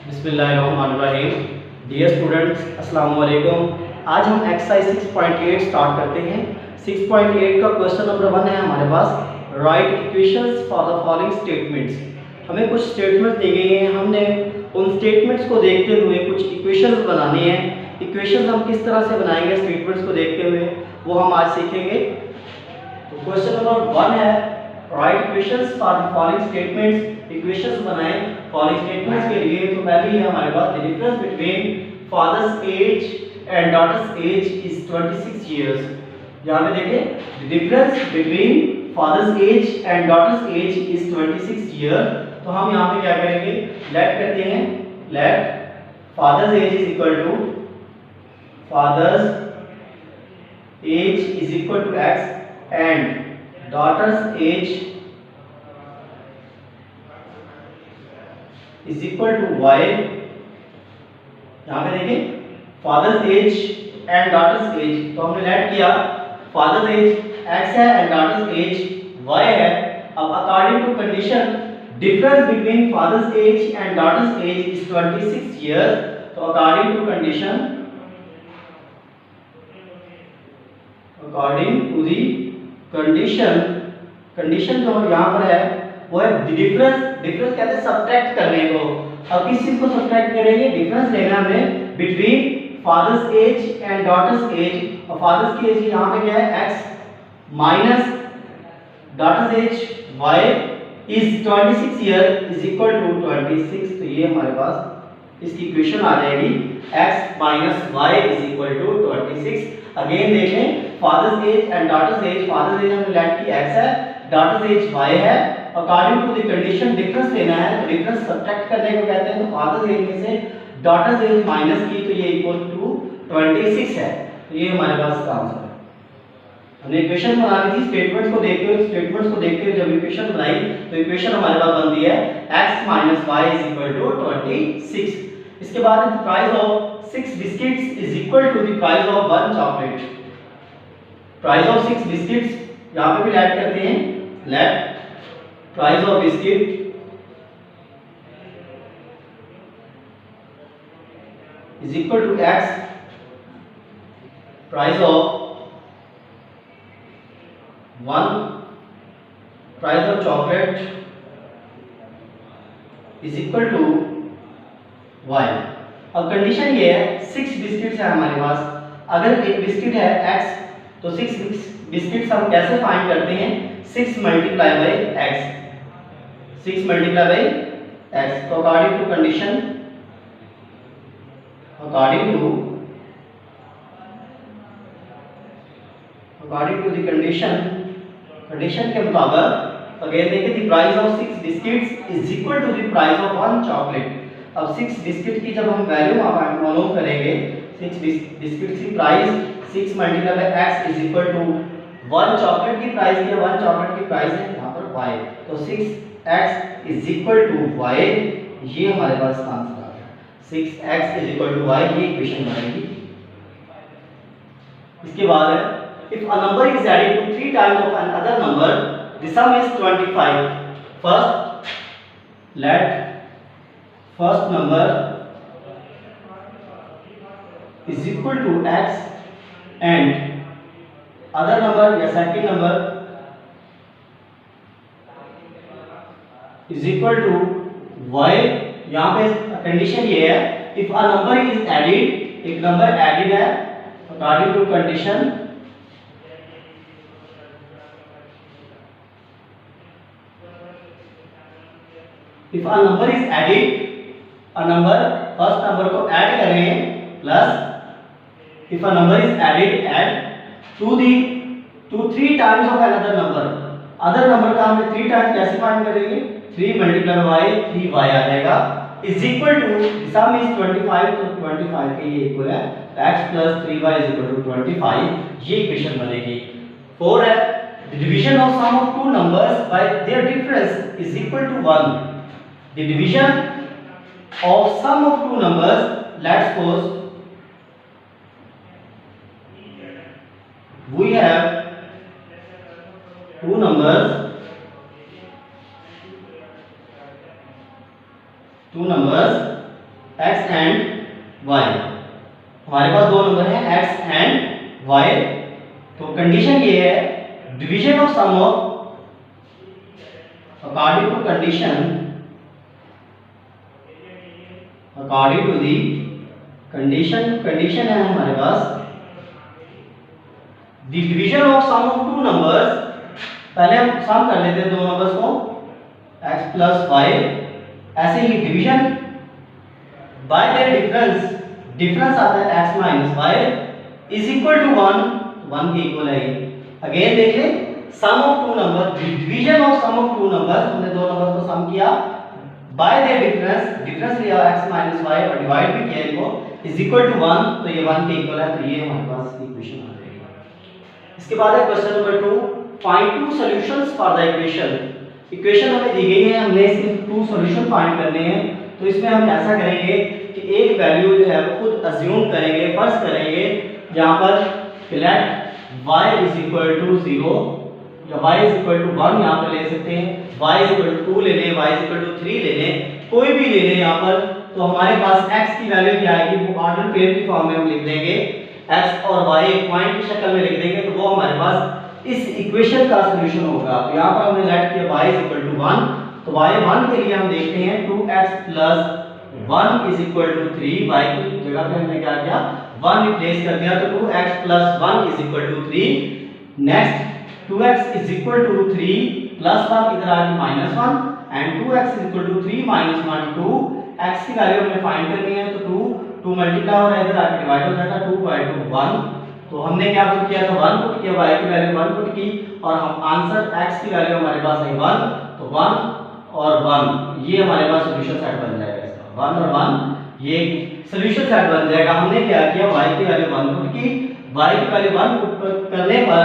बिस्मिल्लाहिर्रहमानिर्रहीम। Dear students, अस्सलाम वालेकुम। आज हम एक्सरसाइज 6.8 स्टार्ट करते हैं। 6.8 का क्वेश्चन नंबर 1 है हमारे पास, write equations for the following statements. हमें कुछ स्टेटमेंट्स दी गई हैं, हमने उन स्टेटमेंट्स को देखते हुए कुछ इक्वेशंस बनानी है। इक्वेशंस हम किस तरह से बनाएंगे स्टेटमेंट्स को देखते हुए, वो हम आज सीखेंगे। तो क्वेश्चन नंबर 1 है, write equations for the following statements. Equations बनाएं फॉलोइंग स्टेटमेंट्स के लिए। तो पहले ही हमारे पास the difference between father's age and daughter's age is 26 years. यहां पे देखें, the difference between father's age and daughter's age is 26 year. तो हम यहां पे क्या करेंगे, लेट करते हैं, let father's age is equal to father's age is equal to x and daughter's age is equal to y। यहां पे देखिए, father's age and daughter's age, तो हमने लेट किया फादर्स एज x है एंड डॉटर्स एज y है। अब according to condition difference between father's age and daughter's age is 26 years. तो according to condition, according to the condition, condition जो यहां पर है वो है डिफरेंस। डिफरेंस कहते हैं सब्ट्रैक्ट करने को। अब किस चीज को सब्ट्रैक्ट करेंगे, डिफरेंस लेना है हमें between father's age and daughter's age. और फादर्स की एज यहां पे क्या है, x minus daughter's age y is 26 year is equal to 26। तो ये हमारे पास इसकी इक्वेशन आ जाएगी, x minus y is equal to 26। Again देखें, father's age and daughter's age, father's age हमने लेट की x है, डॉटर्स एज y है। According to the condition difference लेना है, तो डिफरेंस सब्ट्रैक्ट करने को कहते हैं। तो फादर्स एज में से डॉटर्स एज माइनस की, तो ये इक्वल टू 26 है। तो ये हमारे पास इसका आंसर है। हमने इक्वेशन बनानी थी स्टेटमेंट्स को देखते हुए, स्टेटमेंट्स को देखते हुए जब इक्वेशन बनाई तो इक्वेशन हमारे पास बनती है x minus y is equal to 26। इसके बाद the price of 6 biscuits is equal to the price of 1 chocolate. Price of 6 biscuits यहां पे भी लेट करते हैं, let price of biscuit is equal to x price of 1 price of chocolate is equal to y। अब condition ये है, 6 biscuits है हमारे पास। अगर एक बिस्किट है x, तो 6 बिस्किट्स हम कैसे फाइंड करते हैं, 6 multiply by x, 6 multiply by x। तो according to condition, according to the condition के मुताबिक अगेन देखिए, the price of 6 biscuits is equal to the price of 1 chocolate। अब 6 बिस्किट की जब हम वैल्यू मालूम करेंगे, 6 बिस्किट की price 6 multiply by x is equal to 1 chocolate की प्राइस की, 1 चॉकलेट की प्राइस है यहाँ पर y। तो 6x is equal to y, ये हमारे पास answer 6x is equal to y, ये इक्वेशन बनेगी। इसके बाद है, if a number is added to 3 times of another number, the sum is 25। First, let first number is equal to x and other number या second number is equal to y। यहाँ पे condition ये है, if a number is added, एक number added है, according to condition if a number is added, a number first number को add कर रहे हैं, plus if a number is added add to 3 times of another number. Other number का हमने 3 times कैसे find करेंगे, 3 multiply by 3y आ जाएगा, is equal to sum is 25। तो 25 के ये इक्वल है x plus 3y is equal to 25, ये इक्वेशन बनेगी। 4 है, the division of sum of two numbers by their difference is equal to 1। The division of sum of two numbers, let's suppose we have two numbers two numbers x and y, हमारे पास दो number हैं x and y। तो condition ये है division of sum of according to the condition है हमारे पास the division of sum of two numbers. पहले हम सम कर लेते हैं दो नंबर्स को x प्लस y, ऐसे ही डिवीजन बाय देयर डिफरेंस आता है x minus y is equal to 1 के इक्वल है। अगेन देख ले sum of two number, division of sum of two numbers, हमने दो नंबर्स को सम किया बाय देयर डिफरेंस लिया x माइनस y और डिवाइड भी किया इनको इज इक्वल टू 1, तो ये 1 के इक्वल है, तो ये हमारे पास इक्वेशन आ जाएगी। इसके बाद है question number 2, find two solutions for the equation हमें दी गई है, हमने इसके टू सॉल्यूशन फाइंड करने हैं। तो इसमें हम ऐसा करेंगे कि एक वैल्यू जो है वो खुद अज्यूम करेंगे, फर्ज करेंगे, जहां पर let y is equal to 0 या y इज इक्वल टू 1 यहां पर ले सकते हैं, y इज इक्वल टू 2 ले लें, y इज इक्वल टू 3 ले लें, कोई भी ले लें यहां पर। तो हमारे पास x की वैल्यू क्या आएगी, वो ऑर्डर पेयर की फॉर्म में हम लिख देंगे, x और y एक पॉइंट की शक्ल में लिख देंगे, तो वो हमारे पास इस इक्वेशन का सॉल्यूशन होगा। तो यहां पर हमने लेट किया y इज इक्वल टू 1, तो y 1 के लिए हम देखते हैं 2x plus 1 is equal to 3, y की जगह पे हमने क्या किया 1 रिप्लेस कर दिया, तो 2x plus 1 is equal to 3। Next 2x is equal to 3 plus 1 इधर आ गया -1 and 2x is equal to 3 -1 2, x की वैल्यू हमें फाइंड करनी है, तो 2 मल्टीप्लाई हो रहा है, इधर आके डिवाइड हो जाएगा, 2 बाय 2 1। तो हमने क्या पुट किया था 1 पुट किया, y की वैल्यू 1 पुट की, और हम आंसर x की वैल्यू हमारे पास है 1, तो 1 और 1 ये हमारे पास सॉल्यूशन सेट बन जाएगा इसका, 1 और 1 ये सॉल्यूशन सेट बन जाएगा। हमने क्या किया y की वैल्यू 1 पुट की, y की वैल्यू 1 पुट करने पर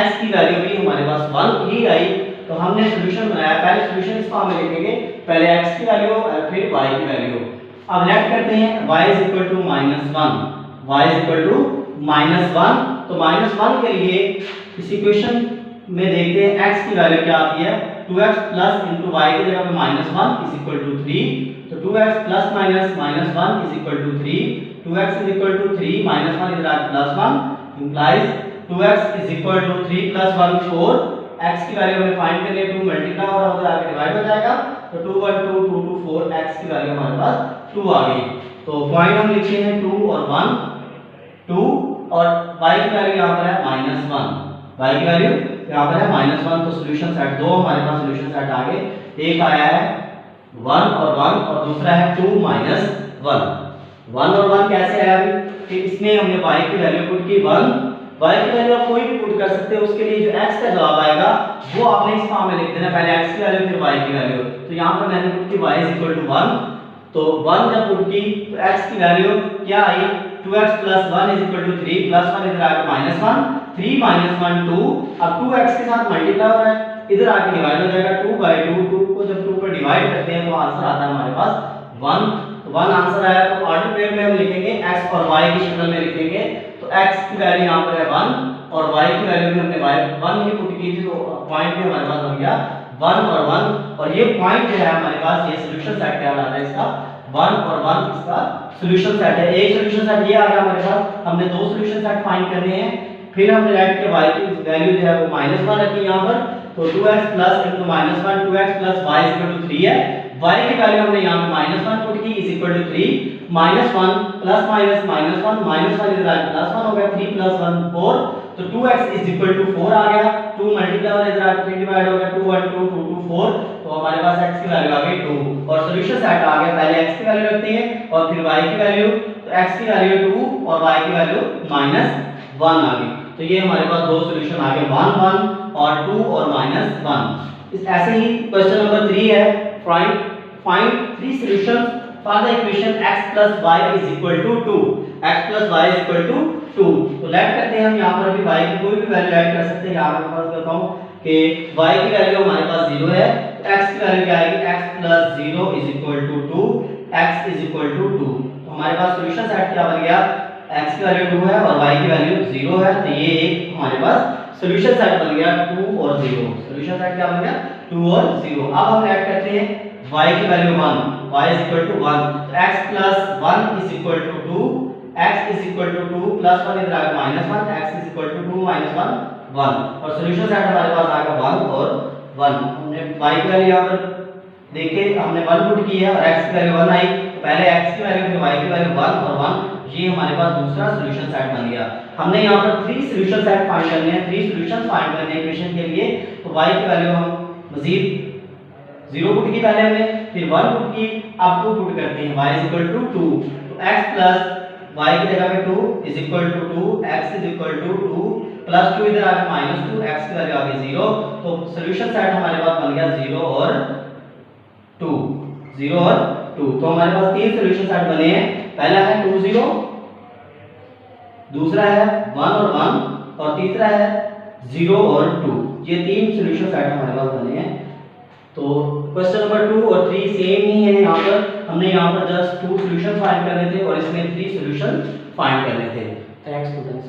x की वैल्यू भी हमारे पास 1 ही आई, तो हमने सॉल्यूशन बनाया। पहले सॉल्यूशन इस फॉर्म में लिखेंगे, पहले x की वैल्यू फिर y की वैल्यू। अब लेट करते हैं y is equal to -1, y is equal to -1, तो -1 के लिए इस इक्वेशन में देखते हैं x की वैल्यू क्या आती है, 2x प्लस इनटू y की जगह पे -1 इज इक्वल टू 3, तो 2x plus minus -1 is equal to 3, 2x is equal to 3 -1 इधर आ plus 1 implies 2x is equal to 3 plus 1 4, x की वैल्यू हमें फाइंड करनी है, 2 मल्टीप्लाई और उधर आके डिवाइड हो जाएगा, तो 2 1 2 2 2 4, x की वैल्यू हमारे पास 2 आ गई। तो पॉइंट हम लिखते हैं 2 और 1 2, और y की वैल्यू यहां पर है -1, y की वैल्यू यहां पर है -1, तो सॉल्यूशन सेट दो हमारे पास सॉल्यूशन सेट आ गए, एक आया है 1 और दूसरा है 2 -1। 1 और 1 कैसे आया अभी कि इसमें हमने y की वैल्यू पुट की 1, y की वैल्यू आप कोई भी पुट कर सकते हैं, उसके लिए जो x का जवाब आएगा वो आपने इस फॉर्म में लिख देना, पहले x की वैल्यू फिर y की वैल्यू। तो यहां पर मैंने पुट की y इज इक्वल टू 1, तो 1 जब पुट की तो x की वैल्यू क्या आई, 2x plus 1 is equal to 3 plus 1 इधर आके -1, 3 -1 2, अब 2x के साथ मल्टीप्लाई हो रहा है, इधर आके डिवाइड हो जाएगा, 2 बाय 2, 2 को जब 2 पर डिवाइड करते हैं तो आंसर आता है हमारे पास 1, तो 1 आंसर आया। तो ऑर्डर पेयर में हम लिखेंगे x और y की शक्ल में लिखेंगे, तो x की वैल्यू यहां पर है 1 और y की वैल्यू भी हमने 1 ही पुट की थी, तो पॉइंट भी हमारे पास बन गया 1 और 1, और ये पॉइंट जो है हमारे पास ये सॉल्यूशन सेट कहलाता है इसका, 1 और 1 इसका सॉल्यूशन सेट है। एक सॉल्यूशन सेट ये आ गया हमारे पास, हमने दो सॉल्यूशन सेट फाइंड करने हैं, फिर हमने लेट के y की वैल्यू जो है वो -1 रखी यहां पर, तो 2x plus into -1, 2x plus y is equal to 3 है, y की वैल्यू हमने यहां पे -1 पुट की is equal to 3, -1 plus minus -1 इधर आ प्लस 1 हो गया, 3 प्लस 1 4, तो 2x इज इक्वल टू 4 आ गया, 2 मल्टीप्लाई और इधर आके 3 डिवाइड हो गया, 2 1 2 2 2 4, तो हमारे पास x की वैल्यू आ गई 2, और सॉल्यूशन सेट आ गया, पहले x की वैल्यू रखते हैं और फिर y की वैल्यू, तो x की वैल्यू 2 और y की वैल्यू -1 आ गई। तो ये हमारे पास दो सॉल्यूशन आ गए, 1 1 और 2 और -1। इस ऐसे ही क्वेश्चन नंबर 3 है, find 3 solutions for the equation x plus y is equal to 2, x plus y is equal to 2। तो लेट करते हैं हम यहां पर भी y की कोई भी वैल्यू ऐड कर सकते हैं, यहां पर फर्ज करता हूं कि y की वैल्यू हमारे पास 0 है, तो x की वैल्यू क्या आएगी, x plus 0 is equal to 2, x is equal to 2। तो हमारे पास सॉल्यूशन सेट क्या बन गया, x की वैल्यू 2 है और y की वैल्यू 0 है, तो ये एक हमारे पास सॉल्यूशन सेट बन गया 2 और 0। सॉल्यूशन सेट क्या बन गया, 2 और 0। अब हम ऐड करते हैं y की value 1, y is equal to 1, तो x plus 1 is equal to 2, x is equal to 2 plus 1 इधर आ गया -1, x इज इक्वल टू 2 -1 1, और सॉल्यूशन सेट हमारे पास आ गया 1 और 1। हमने y की वैल्यू यहां पर देखे, हमने 1 पुट की है और x की वैल्यू 1 आई, तो पहले x की वैल्यू फिर y की वैल्यू 1 और 1, ये हमारे पास दूसरा सॉल्यूशन सेट बन गया। हमने यहाँ पर 3 सॉल्यूशन सेट फाइंड करने हैं, 3 सॉल्यूशंस फाइंड करने हैं इक्वेशन के लिए, तो y की वैल्यू हम मजीद 0 पुट की पहले हमने, फिर 1 पुट की, अब 2 पुट करते हैं, y इज इक्वल टू 2, तो x प्लस y की जगह पे 2 is equal to 2, x is equal to 2 plus 2 इधर आ गया -2, x की वैल्यू आ गई 0, तो सॉल्यूशन सेट हमारे पास बन गया 0 और 2, 0 और 2। तो हमारे पास 3 सॉल्यूशन सेट बने हैं, पहला है 2 0, दूसरा है 1 और 1, और तीसरा है 0 और 2। ये 3 सॉल्यूशन सेट हमारे पास बने हैं। तो क्वेश्चन नंबर 2 और 3 सेम ही है, यहाँ पर हमने यहाँ पर जस्ट 2 सॉल्यूशन फाइंड करने थे और इसमें 3 सॉल्यूशन फाइंड करने थे। Thanks students.